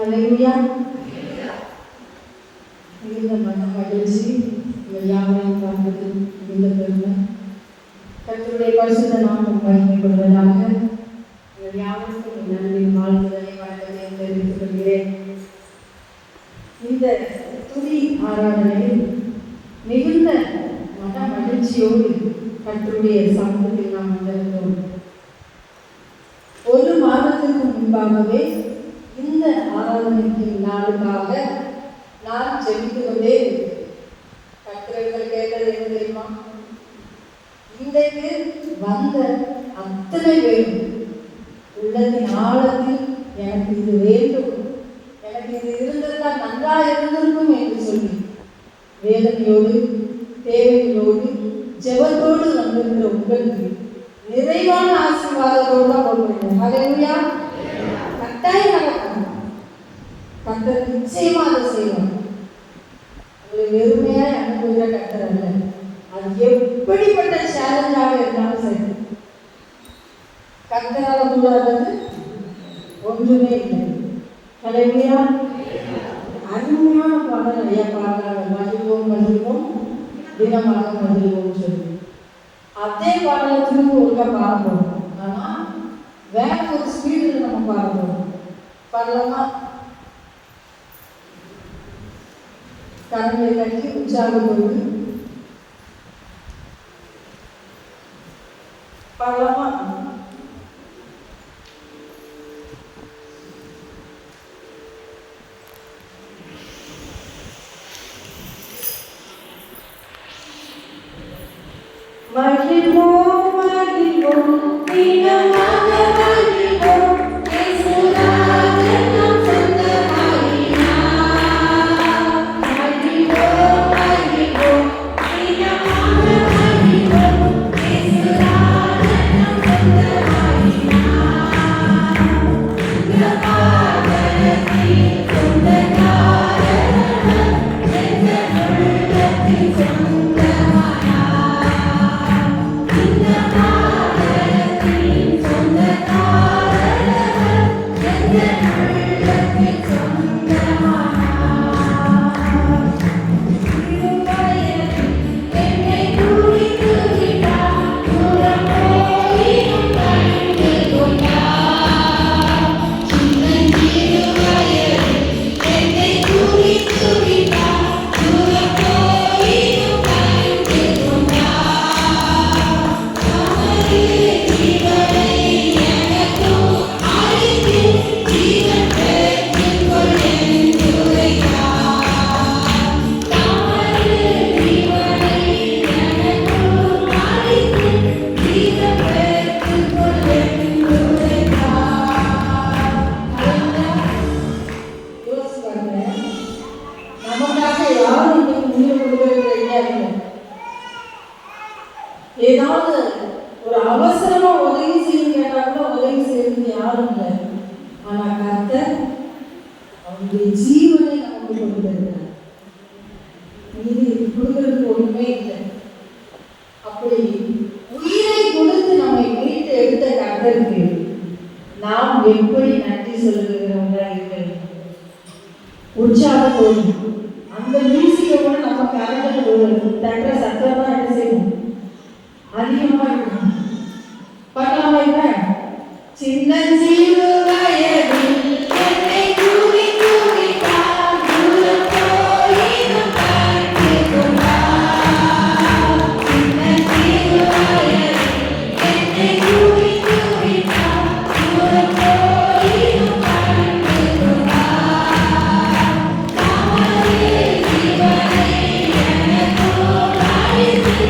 அல்லேலூயா. மிகுந்த மகிழ்ச்சி உங்கள் யாவரையும் பார்ப்பது மிகுந்த பெருமை. கர்த்தருடைய பரிசுத்த நாமம் மகிமைப்படுவதாக. உங்கள் யாவருக்கும் நன்றி வாழ்த்துதலை வணக்கத்தை தெரிவித்துக் கொள்கிறேன். இந்த துதி ஆராதனையில் மிகுந்த மன மகிழ்ச்சியோடு கர்த்தருடைய சமூகத்தில் நாம் வந்திருந்தோம். ஒரு மாதத்திற்கு முன்பாகவே இந்த ஆராதனைக்கு நாளுக்காக நான் ஜெபித்து கொண்டே கர்த்தர்கள் கேட்டது என்ன தெரியுமா? இன்றைக்கு வந்த அத்தனை பேரும் உள்ளத்தின் ஆழத்தில் எனக்கு இது வேண்டும், எனக்கு இது இருந்திருந்தால் நன்றாக இருந்திருக்கும் என்று சொல்லி வேதனையோடு தேவைகளோடு ஜெபத்தோடு வந்திருக்கிற உங்களுக்கு நிறைவான ஆசீர்வாதத்தோடு தான் போகிறேன். அல்லேலூயா. கட்டாயம் நடக்கும். கர்த்தர் நிச்சயமா அதை செய்வார். அது வெறுமையாய் அனுப்புகிற கர்த்தர் அல்ல. அது எப்படிப்பட்ட சேலஞ்சாக இருந்தாலும் சரி, கர்த்தரால் கூடாதது ஒன்றுமே இல்லை. அல்லேலூயா. அருமையான பாடல் நிறைய பாடுறாங்க. மகிழ்வோம் மகிழ்வோம் தினமாக மகிழ்வோம் சொல்லி அதே பாடலை திரும்ப ஒழுங்கா பாடுறோம். ஆனால் வேற ஒரு ஸ்பீடில் நம்ம பாடுறோம். பாடலாமா? கரங்களை கட்டி உற்சாகத்தோடு பாடலாமா? மகிழ்வோம் மகிழ்வோம் தினமாக மகிழ்வோம் இயேசுராஜன் நம் சொந்தமாயினார். மகிழ்வோம் மகிழ்வோம் தினமாக மகிழ்வோம் இயேசுராஜன் நம் சொந்தமாயினார். இந்த பாதலத்தில் சொந்தக்காரர் என்ற உள்ளத்தில் ஏதாவது ஒரு அவசரமா உதவி செய்யணும் கேட்டா கூட உதவி செய்யறது யாரும் இல்லை. ஆனா கர்த்தர் அவருடைய ஜீவனை நமக்கு கொடுத்திருக்கிறார். இது கொடுக்கறதுக்கு ஒண்ணுமே இல்லை. அப்படி உயிரை கொடுத்து நம்மை மீட்டு எடுத்த கர்த்தருக்கு நாம் எப்படி நன்றி சொல்லுகிறவங்களா இருக்க வேண்டும்? உற்சாகத்தோடு அந்த மியூசிக்கை கூட நம்ம கரண்டில் தட்டுற சத்தம் தான் என்ன செய்யணும்? அதிகமாக இருக்கும். பார்க்கலாமா? இப்ப சின்னஞ்சிறு வயதில் என்னை தூவி தூவிட்டார், தூரம் போயினும் கண்டு கொண்டார். சின்னஞ்சிறு வயதில் என்னை தூவி தூவிட்டார், தூரம் போயினும் கண்டு கொண்டார். தாமரை ஜீவனை எனக்கும் அளித்து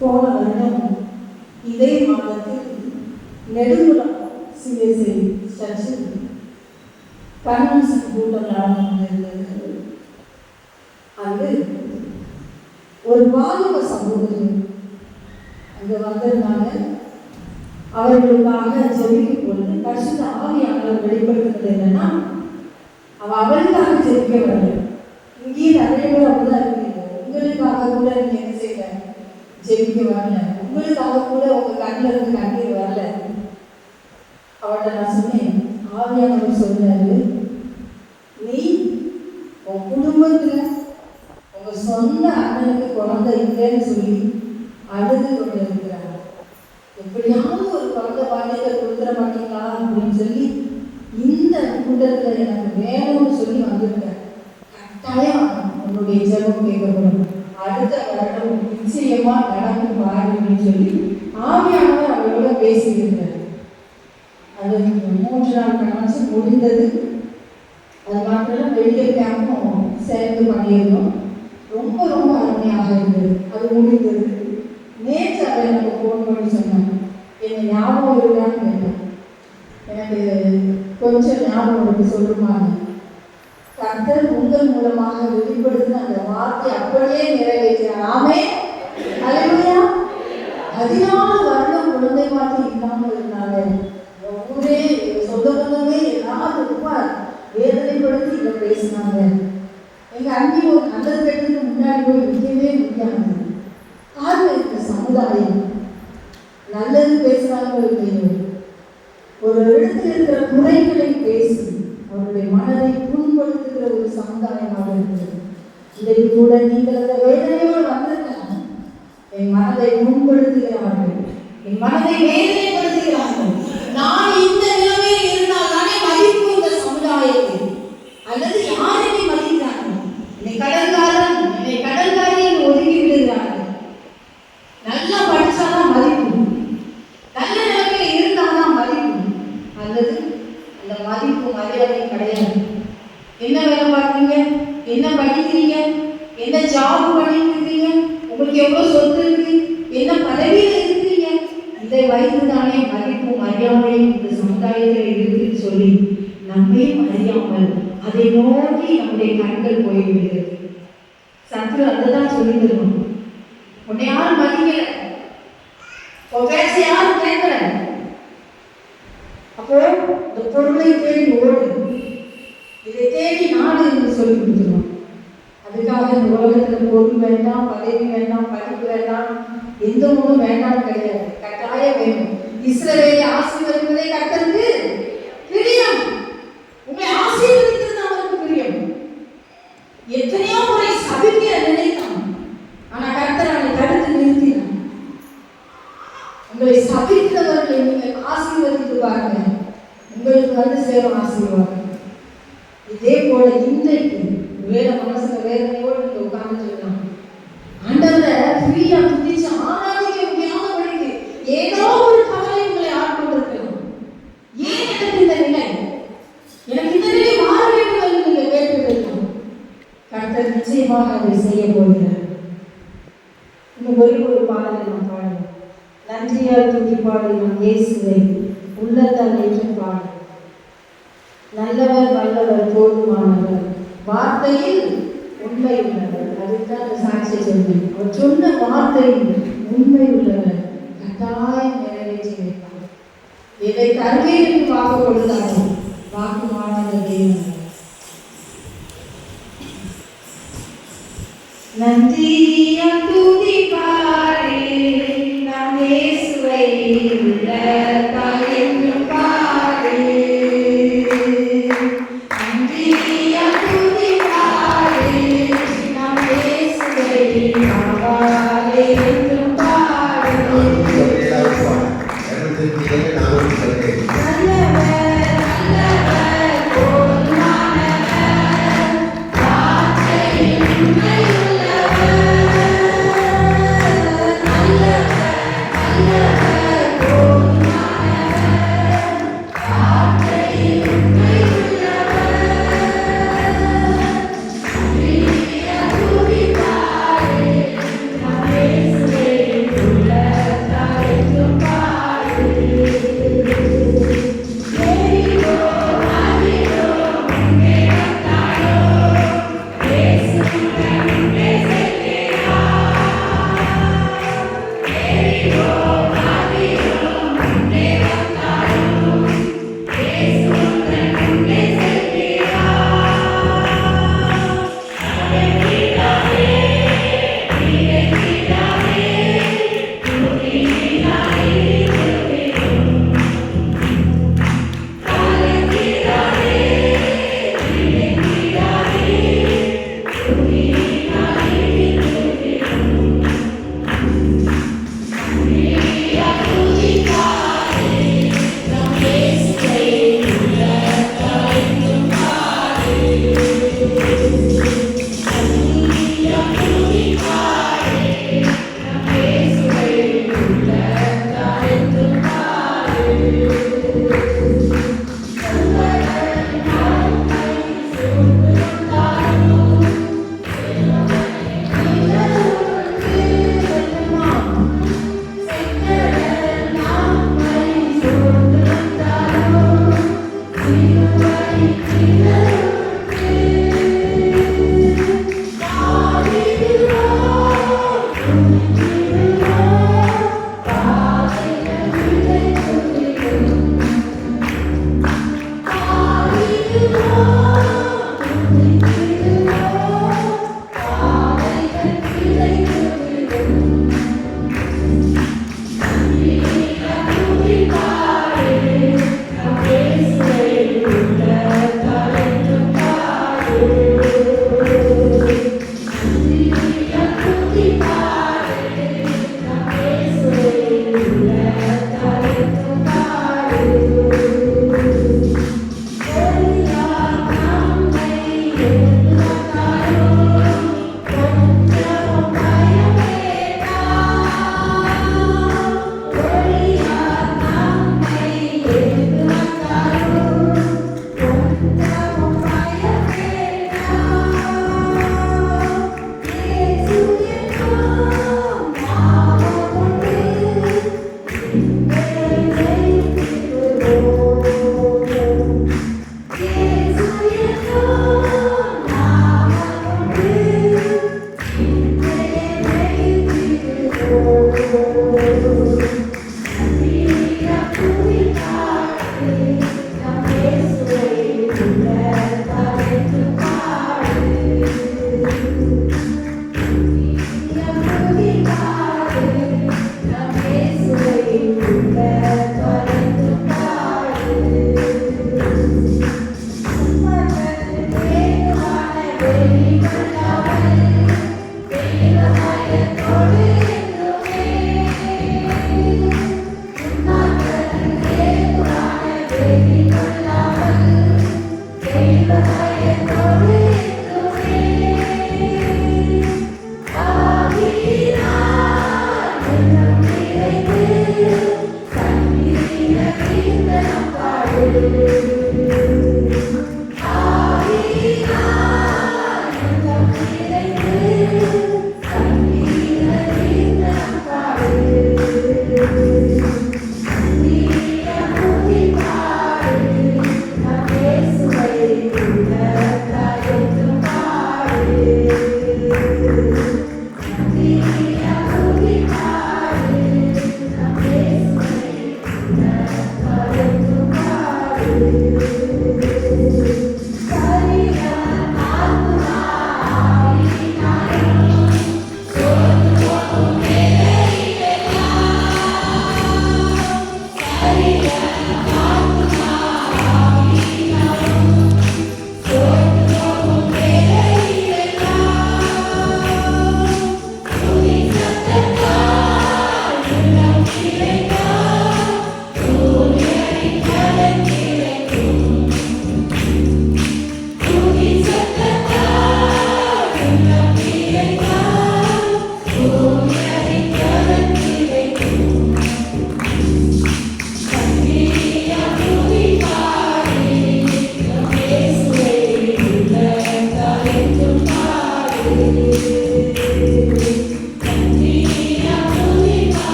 போன வருடம் இதே மாதத்தில் நெடுங்குளம் சிஎஸ்ஐ சர்ச்சில் கன்வென்ஷன் கூட்டம் நடந்து கொண்டிருந்தது. அங்கு ஒரு வாலிப சமூகத்தில் அங்கு வந்திருந்தாங்க. அவர்களுக்காக ஜெபிக்கும் பொழுது பரிசுத்த ஆவியானவர் வெளிப்படுத்துறது என்னன்னா, அவளுக்காக ஜெபிக்க வரல. இங்கேயே நிறைய பேர் அப்படிதான் இருக்கீங்க. உங்களுக்காக கூட நீங்க என்ன செய்யல, ஜெபிக்க வரல. உங்களுக்காக கூட உங்க கண்ணில் இருந்து கண்ணீர் வரல. அவள்கிட்ட நான் சொன்னேன், ஆவியானவர் சொல்றாரு, நீ உன் குடும்பத்துல உங்க சொந்த அண்ணனுக்கு குழந்தை இல்லைன்னு சொல்லி அழுது கொண்டு இருக்கிறாங்க. எப்படியாவது ஒரு குழந்தை பாக்கியத்தை கொடுத்துட மாட்டீங்களா அப்படின்னு சொல்லி இந்த கூட்டத்தில் எனக்கு வேணும்னு சொல்லி வந்திருக்கேன். கட்டாயம் உன்னுடைய ஜெபம் கேட்கப்படும். அடுத்த வருடம் நிச்சயமா நடக்கும் பாரு அப்படின்னு சொல்லி ஆவியானவர் அவரோட பேசியிருக்கிறார். அது 3 நாள் கணக்கு முடிந்தது. அது மாத்திரம் வெளியே கேம்பும் சேர்ந்து பண்ணியிருந்தோம். ரொம்ப ரொம்ப அருமையாக இருந்தது. அது முடிந்தது. நேற்று அதை எனக்கு ஃபோன் பண்ணி சொன்னாங்க, என்னை ஞாபகம் இருக்கான்னு கேட்டேன். எனக்கு கொஞ்சம் ஞாபகம் இருக்கு, சொல்லுமாங்க. கர்த்தர் உங்கள் மூலமாக வெளிப்படுத்தின அந்த வார்த்தை அப்படியே நிறைவேற்றார். ஆமென், அல்லேலூயா. 14 வருடம் குழந்தை மாதிரி இல்லாமல் இருந்தாங்க. ஊரே சொந்த பந்தமே எல்லாரும் ரொம்ப வேதனைப்படுத்தி இதை பேசினாங்க. எங்க அண்ணி ஒரு நல்லது கெட்டதுக்கு முன்னாடி போய் நிற்கவே முடியாது. காரணம் இந்த சமுதாயம் நல்லது பேசுறாங்க, ஒரு இடத்துல இருக்கிற குறைகளை பேசி அவருடைய மனதை புண்படுத்துகிற ஒரு சமுதாயமாக இருக்கிறது. இதை கூட நீங்கள் அந்த வேதனையோடு வந்திருக்கலாம். என் மனதை புண்படுத்துகிறார்கள், என் மனதை வேதனைப்படுத்துகிறார்கள். நான் இந்த நிலைமையில் இருந்தால் தானே மதிப்பு இந்த சமுதாயத்தில், அல்லது யாருமே மதிக்கிறார்கள். என்னை கடன்காரன், என்னை கடன்காரியில் ஒதுக்கி விடுகிறார்கள். நல்லா படிச்சாதான் மதிப்பு, நல்ல நிலைமையில் இருந்தால்தான் மதிப்பு, அல்லது அந்த மதிப்பு மரியாதை கிடையாது. என்ன வேலை பார்க்குறீங்க, என்ன படிக்கிறீங்க, என்ன ஜாப் பண்ணிட்டு இருக்கீங்க, உங்களுக்கு எவ்வளவு சொத்து இருக்கு, என்ன பதவியில இருக்கிறீங்க, இதை வைத்துதானே மதிப்பு மரியாதை இந்த சமுதாயத்தில் இருக்குன்னு சொல்லி நம்மே அறியாமல் அதை நோக்கி நம்முடைய கண்கள் போய்விடுகிறது. சத்ரு அதுதான் சொல்லி தருவோம், உன்னை யாரும் மதிக்கல, பேச யாரும் கேட்கல, அப்போ இந்த பொருளை தேடி ஓடு, இதை தேடி நாடு என்று சொல்லி கொடுத்துருவோம். அதுக்காக இந்த உலகத்தில் பொருள் வேண்டாம், பதவி வேண்டாம், படிப்பு வேண்டாம், எந்த ஒன்றும் வேண்டாம் கிடையாது, கட்டாயம் வேணும். இஸ்ரவேலை ஆசீர்வதிப்பதை கர்த்தருக்கு பிரியம். உங்களை ஆசீர்வதிக்கிறது அவருக்கு பிரியம். எத்தனையோ முறை சபிக்க நினைத்தான், ஆனா கர்த்தர் அவனை தடுத்து நிறுத்தினான். உங்களை சபிக்கிறவர்களை நீங்கள் ஆசீர்வதித்து பாருங்க, உங்களுக்கு வந்து சேரும் ஆசீர்வாதம். இதே போல இன்றைக்கு வேற மனசுல வேதனையோடு நீங்க உட்கார்ந்து சொல்லலாம், ஆண்டவரை ஃப்ரீயா துதிச்சு ஆராதிக்க முடியாத வழிக்கு ஏதோ ஒரு கவலை உங்களை ஆட்கொண்டிருக்கலாம். ஏன் எனக்கு இந்த நிலை, எனக்கு இந்த நிலை மாற வேண்டும் என்று நீங்க கேட்டுக்கலாம். கர்த்தர் நிச்சயமாக அதை செய்ய போகிறார். இந்த ஒரு பாடலை நாம் பாடுவோம். நன்றியால் துதி பாடி நாம் இயேசுவை உள்ளத்தால் ஏற்று பாடு. நல்லவர் வல்லவர் போதுமானவர், வார்த்தையில் உண்மை உள்ளவர். அதுதான் அந்த சாட்சியை சொன்னேன். அவர் சொன்ன வார்த்தையில் உண்மை உள்ளவர், கட்டாயம் நிறைவேற்றி வைப்பார். எதை தருவே என்று வாக்கு கொடுத்தாரோ வாக்கு மாறாத தேவன். நன்றியால் துதி பாடி நாம் இயேசுவை உள்ளத்தால் ஏற்று பாடு.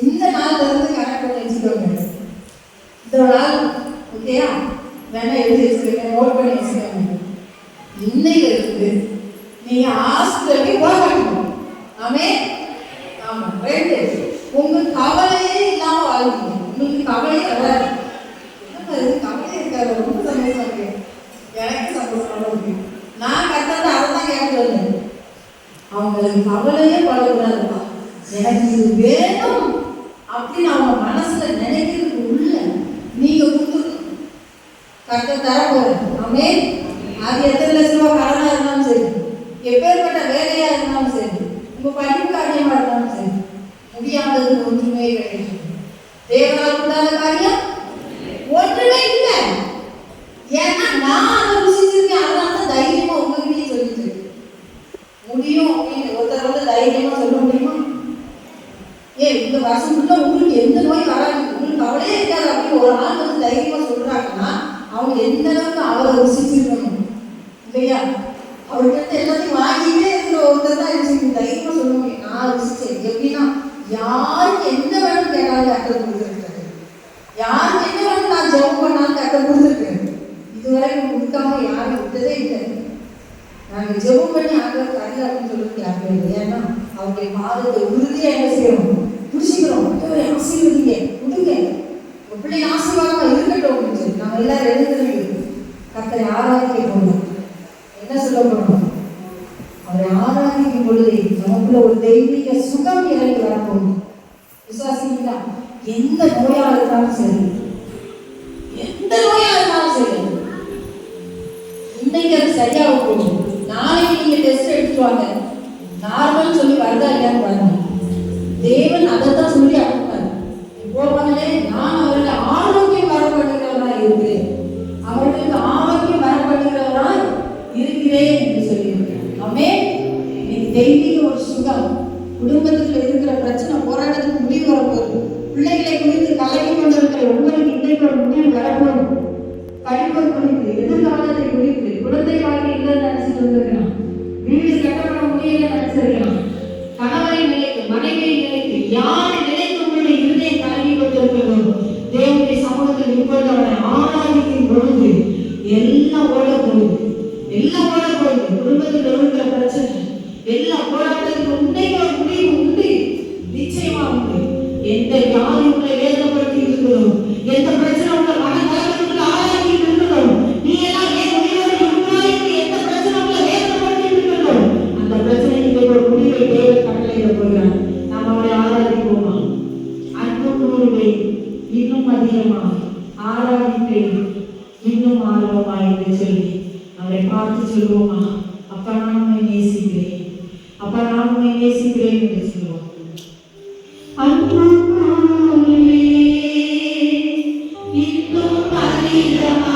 இந்த நாள்ல இருந்து நோட் பண்ணி வச்சுக்கோங்க. இன்னைக்கு இருக்கு நீங்க ஹாஸ்பிட்டலுக்கு போகணும். ஆமே ஆமா. ரெண்டு, உங்க கவலையே இல்லாம வாழ்க்கீங்க. உங்களுக்கு கவலையே வராது. கவலை இருக்காது. ரொம்ப சந்தோஷமா இருக்கு. எனக்கு சந்தோஷமா இருக்கு. நான் கத்தத்தை அதைத்தான் கேட்டு வந்தேன். அவங்களுக்கு கவலையே படக்கூடாதுப்பா, எனக்கு இது வேணும் அப்படின்னு அவங்க மனசுல நினைக்கிறதுக்கு உள்ள நீங்க கொடுத்துருக்கணும். கத்த தர போறேன். ஆமே. அது எத்தனை லட்சம் ரூபாய் கடனா இருந்தாலும் சரி, எப்பேற்பட்ட வேலையா இருந்தாலும் சரி, உங்க படிப்பு காரியமா இருந்தாலும் சரி, முடியாதது ஒன்றுமே கிடையாது. தேவனால் கூடாத காரியம் ஒன்றுமே இல்லை. ஏன்னா நான் அதை ருசிச்சிருக்கேன். அதனால தான் தைரியமா உங்ககிட்டயும் சொல்லிட்டு இருக்கேன். முடியும் அப்படின்னு ஒருத்தர் தைரியமா சொல்ல முடியுமா? இந்த வருஷத்துக்குள்ள உங்களுக்கு எந்த நோய் வராது, உங்களுக்கு கவலையே இருக்காது அப்படின்னு ஒரு ஆள் தைரியமா சொல்றாங்கன்னா அவங்க எந்த அளவுக்கு அவரை ருசிச்சிருக்கணும் இல்லையா? அவர்கிட்ட எல்லாத்தையும் வாங்கிட்டே இருக்கிற ஒருத்தர் தான் ருசிக்கு தைரியமா சொல்ல முடியும். நான் ருசிச்சேன் எப்படின்னா, யாருக்கு என்ன வேணும் கேட்டாலும் கத்தர் கொடுத்துருக்காரு. யாருக்கு என்ன வேணும் நான் ஜெபம் பண்ணாலும் கத்தர் கொடுத்துருக்கேன். இதுவரைக்கும் கொடுக்காம யாரும் விட்டதே இல்லை. நாங்கள் ஜெபம் பண்ணி ஆண்டவர் தரல அப்படின்னு சொல்லிட்டு யாருமே இல்லை. ஏன்னா அவருடைய பாதத்தை உறுதியாக என்ன செய்யணும், புடிச்சிக்கிறோம். ஆசீர்வதிங்க, கொடுங்க, உங்க பிள்ளை ஆசீர்வாதமா இருக்கட்டும் அப்படின்னு சொல்லி நாங்கள் எல்லாரும் எழுதுறது கத்தரை ஆராதிக்க போகணும். என்ன சொல்ல போறோம்? அவரை ஆராதிக்கும் பொழுது நமக்குள்ள ஒரு தெய்வீக சுகம் இறங்கி வரப்போகுது. விசுவாசிங்களா? எந்த நோயா இருந்தாலும் சரி, எந்த நோயா இருந்தாலும் சரி, இன்னைக்கு அது சரியாக போகும். நாளைக்கு நீங்க டெஸ்ட் எடுத்துட்டு வாங்க, நார்மல் சொல்லி வருதா இல்லையான்னு பாருங்க. தேவன் அதைத்தான் சொல்லி அனுப்புவார். போவாங்களே, நான் அவர்களுக்கு ஆரோக்கியம் வர பண்ணுகிறவனா இருக்கிறேன், அவர்களுக்கு ஆரோக்கியம் வர பண்ணுகிறவனா இருக்கிறேன் என்று சொல்லியிருக்கிறேன். ஆமே. இன்னைக்கு தெய்வீக ஒரு சுகம், குடும்பத்தில் இருக்கிற பிரச்சனை போராட்டத்துக்கு முடிவு வரப்போகுது. பிள்ளைகளை குறித்து கலங்கி கொண்டிருக்கிற உங்களுக்கு இன்னைக்கு ஒரு முடிவு வரப்போகுது. படிப்பை குறித்து, எதிர்காலத்தை குறித்து, குழந்தை வாழ்க்கை இல்லைன்னு நினைச்சிட்டு வந்திருக்கலாம், வீடு கட்டப்பட முடியல நினைச்சிருக்கலாம், கணவரை நிலைக்கு, மனைவியை நிலைக்கு, யாரை நிலைக்கு உங்களுடைய இருதயம் கலங்கி கொண்டிருக்கிறதோ, தேவனுடைய சமூகத்தில் இப்பொழுது அவனை ஆராதிக்கும் பொழுது எல்லாம் ஓட போகுது. எல்லாம் ஓட போகுது. குடும்பத்தில் இருக்கிற பிரச்சனை எல்லாம் போராட்டத்துக்கு உண்மைக்கு ஒரு முடிவு உண்டு, நிச்சயமா உண்டு. எந்த யாரு உங்களை வேதனைப்படுத்தி இருக்கிறதோ, எந்த பிரச்சனை உங்களை மனதளவுக்குள்ள ஆராய்ச்சி இருக்கிறதோ, நீ எல்லாம் ஏன் உயிரோடு உருவாக்கி எந்த பிரச்சனை உங்களை வேதனைப்படுத்தி இருக்கிறதோ, அந்த பிரச்சனைக்கு ஒரு முடிவை தேவன் கட்டளையிட போகிறார். நாம் அவரை ஆராதிப்போமா? அன்பு கூறுவை இன்னும் அதிகமாக ஆராதிப்பேன் இன்னும் ஆர்வமாய் என்று சொல்லி அவரை பார்த்து சொல்லுவோமா? அப்பா நான் உன்னை நேசிக்கிறேன், அப்பா நான் உன்னை நேசிக்கிறேன் என்று சொல்லுவோம். அன்பு கூறுவே இன்னும் அதிகமாக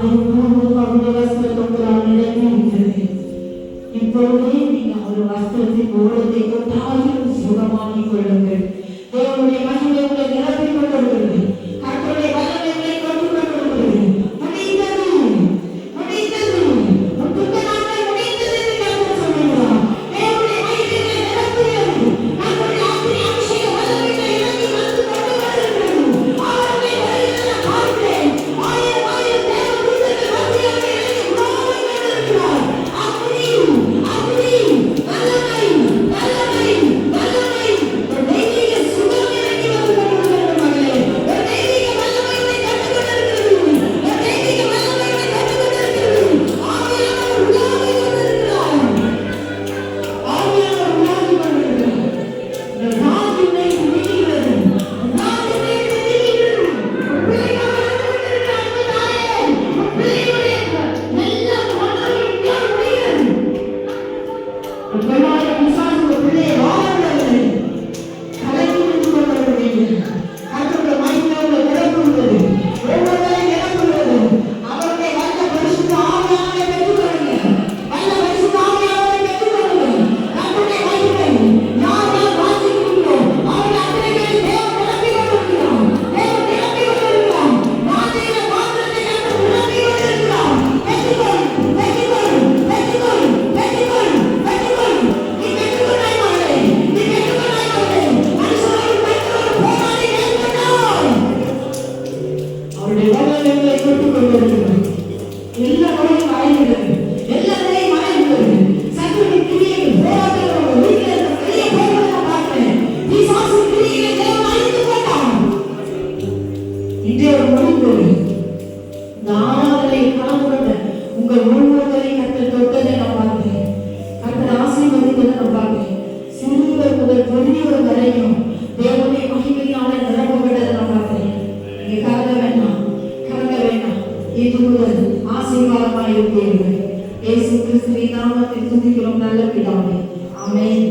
காலை முழுவதும் அவருடைய வஸ்திரம் உங்களால் நிரம்பியிருக்கிறது. இப்பொழுதே நீங்கள் ஒரு வஸ்திரத்தின் ஓரத்தை கொண்டாலும் சுகமாக்கிக் கொள்ளுங்கள். தேவனுடைய மகிமை உங்களை நிரப்பிக் கொண்டிருக்கிறது. கர்த்தருடைய வல்லமை உங்களை கொண்டு கொண்டிருக்கிறது. முடிந்தது, முடிந்தது, உன் நாட்கள் முடிந்தது என்று கர்த்தர் சொல்லுகிறார். தேவனுடைய மகிமை உங்களை நிரப்புகிறது. கர்த்தருடைய ஆவியின் அபிஷேக வல்லமை உங்களை இறங்கி வந்து கொண்டு வருகிறது. அவருடைய வருகிறதை பார்க்கிறேன். ஆயிரம் ஆயிரம் தேவ தூதர்கள் மத்தியாக இறங்கி உலாவிக் கொண்டிருக்கிறார். அப்படி வல்லமை, வல்லமை, வல்லமை, ஒரு தெய்வீக சுகம் இறங்கி வந்து கொண்டிருக்கிறது மகளே. ஒரு தெய்வீக வல்லமை உன்னை கண்டு கொண்டிருக்கிறது. ஒரு தெய்வீக வல்லமை உன்னை கண்டு கொண்டிருக்கிறது. ஆவியானவர் உலாவிக் கொண்டிருக்கிறார். ஆவியானவர் உலாவிக் கொண்டிருக்கிறார். இந்த ராஜ் உன்னை விடுகிறது. ராஜ் உன்னை விடுகிறது. உன் பிள்ளைக்காக வந்து கொண்டிருக்கிற அன்பு தாயே, உன் பிள்ளையுடைய நல்ல மனதில் யார் முடிகிறது? உங்களால் பிசாசு ஒரு பிள்ளையை வாழவிடவில்லை. கலங்கி நின்று கொண்டிருக்கிறீர்கள். கர்த்தருடைய மகிமை உங்களை நிரப்புகிறது. ஒவ்வொருவரையும் நிரப்புகிறது. அவருடைய வல்ல பரிசுத்த ஆவியானவரை பெற்றுக்கொள்ளுங்கள். வல்ல பரிசுத்த ஆவியானவரை பெற்றுக்கொள்ளுங்கள். கர்த்தருடைய மகிமை யார் யார் வாசிக்கிறீர்களோ அவர்கள் அத்தனை பேரை தேவன் நிரப்பிக் கொண்டிருக்கிறார். தேவன் நிரப்பிக் கொண்டிருக்கிறார். வாஞ்சையில பாத்திரத்தை கர்த்தர் நிரப்பிக் கொண்டிருக்கிறார். பெற்றுக்கொள், பெற்றுக்கொள், பெற்றுக்கொள், பெற்றுக்கொள், பெற்றுக்கொள். நீ பெற்றுக்கொண்டாய் மகளே, நீ பெற்றுக்கொண்டாய் மகளே. மனுஷரோடு பெற்றுக்கொண்டு போராடி மேற்கொண்டாய். அவருடைய வல்லமை உங்களை தொட்டுக் கொண்டிருக்கிறது. எல்லா நோயும் மறைகிறது. எல்லா நிலையும் மறைகிறது. சத்துருவின் கிரியைகள், போராட்டங்கள் உங்கள் வீட்டில் இருக்க வெளியே போகிறதை நான் பார்க்கிறேன். பிசாசின் கிரியைகளை தேவன் அழித்து போட்டான். இன்றைய ஒரு முடிவு. இந்த ஆராதனையில் கலந்து கொண்ட உங்கள் ஒவ்வொருவரை கர்த்தர் தொட்டதை நான் பார்க்கிறேன். கர்த்தர் ஆசீர்வதித்ததை நான் பார்க்கிறேன். சிறுவர் முதல் பெரியவர் வரைக்கும் தேவனுடைய மகிமையினால நிரப்பப்பட்டதை நான் பார்க்கிறேன். நீங்க கலங்க வேண்டாம், கலங்க வேண்டாம். இது முதல் ஆசீர்வாதமாய் இருப்பீர்கள். இயேசு கிறிஸ்துவின் நாமத்தில் துதிக்கிறோம் நல்ல பிதாவே. ஆமென்.